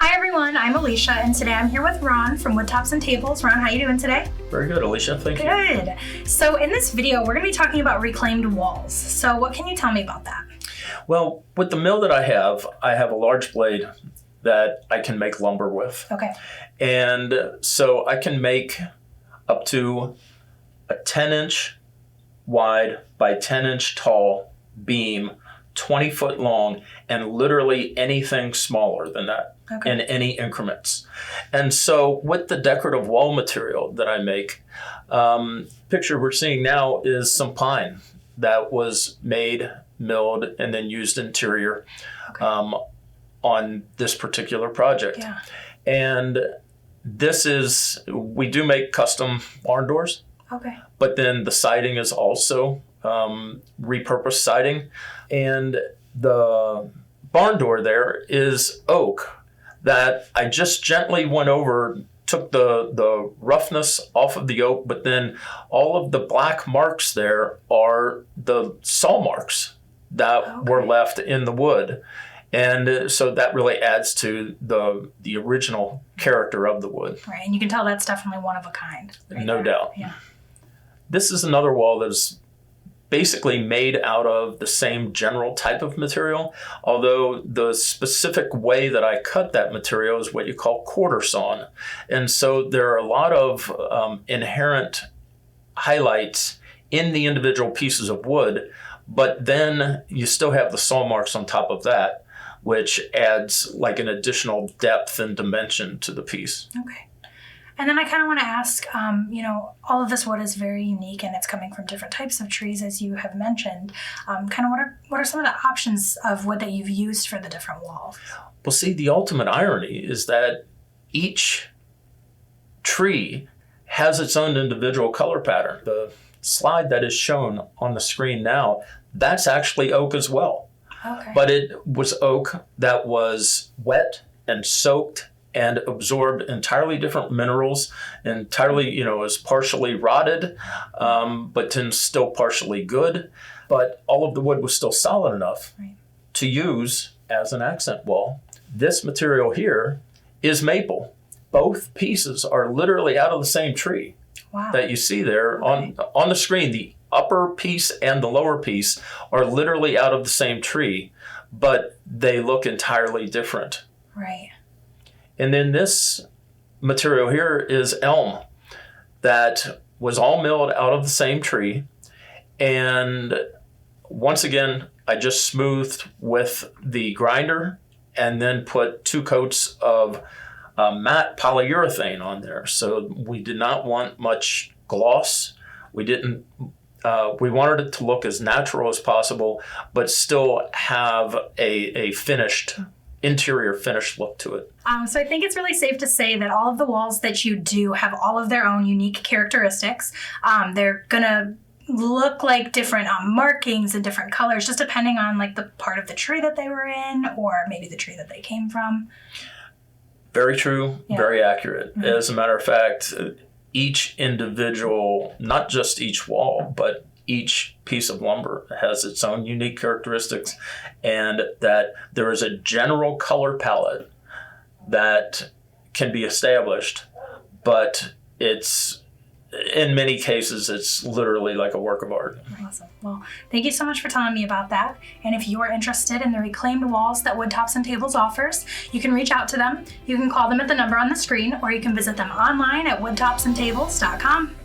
Hi everyone, I'm Alicia, and today I'm here with Ron from Woodtops and Tables. Ron, how you doing today? Very good, Alicia. Thank you. Good. So in this video, we're going to be talking about reclaimed walls. So what can you tell me about that? Well, with the mill that I have a large blade that I can make lumber with. Okay. And so I can make up to a 10-inch wide by 10-inch tall beam, 20 foot long, and literally anything smaller than that. Okay. In any increments. And so with the decorative wall material that I make, picture we're seeing now is some pine that was made, milled, and then used interior on this particular project. Yeah. And we do make custom barn doors. Okay. But then the siding is also repurposed siding. And the barn door there is oak that I just gently went over, took the roughness off of the oak, but then all of the black marks there are the saw marks that were left in the wood. And so that really adds to the original character of the wood. Right, and you can tell that's definitely one of a kind. Right No there. doubt. Yeah. This is another wall that is basically made out of the same general type of material, although the specific way that I cut that material is what you call quarter sawn. And so there are a lot of inherent highlights in the individual pieces of wood, but then you still have the saw marks on top of that, which adds like an additional depth and dimension to the piece. Okay. And then I kind of want to ask, all of this wood is very unique and it's coming from different types of trees, as you have mentioned. Kind of what are some of the options of wood that you've used for the different walls? Well, see, the ultimate irony is that each tree has its own individual color pattern. The slide that is shown on the screen now, that's actually oak as well. Okay. But it was oak that was wet and soaked and absorbed entirely different minerals, entirely, is partially rotted, but then still partially good. But all of the wood was still solid enough to use as an accent wall. This material here is maple. Both pieces are literally out of the same tree that you see there on the screen. The upper piece and the lower piece are literally out of the same tree, but they look entirely different. Right. And then this material here is elm that was all milled out of the same tree. And once again, I just smoothed with the grinder and then put 2 coats of matte polyurethane on there. So we did not want much gloss. We wanted it to look as natural as possible, but still have a finished interior finished look to it. So I think it's really safe to say that all of the walls that you do have all of their own unique characteristics. They're gonna look like different markings and different colors, just depending on like the part of the tree that they were in, or maybe the tree that they came from. Very true, very accurate. Mm-hmm. As a matter of fact, each individual, not just each wall, but each piece of lumber has its own unique characteristics, and that there is a general color palette that can be established, but in many cases, it's literally like a work of art. Awesome. Well, thank you so much for telling me about that. And if you are interested in the reclaimed walls that Woodtops and Tables offers, you can reach out to them. You can call them at the number on the screen, or you can visit them online at woodtopsandtables.com.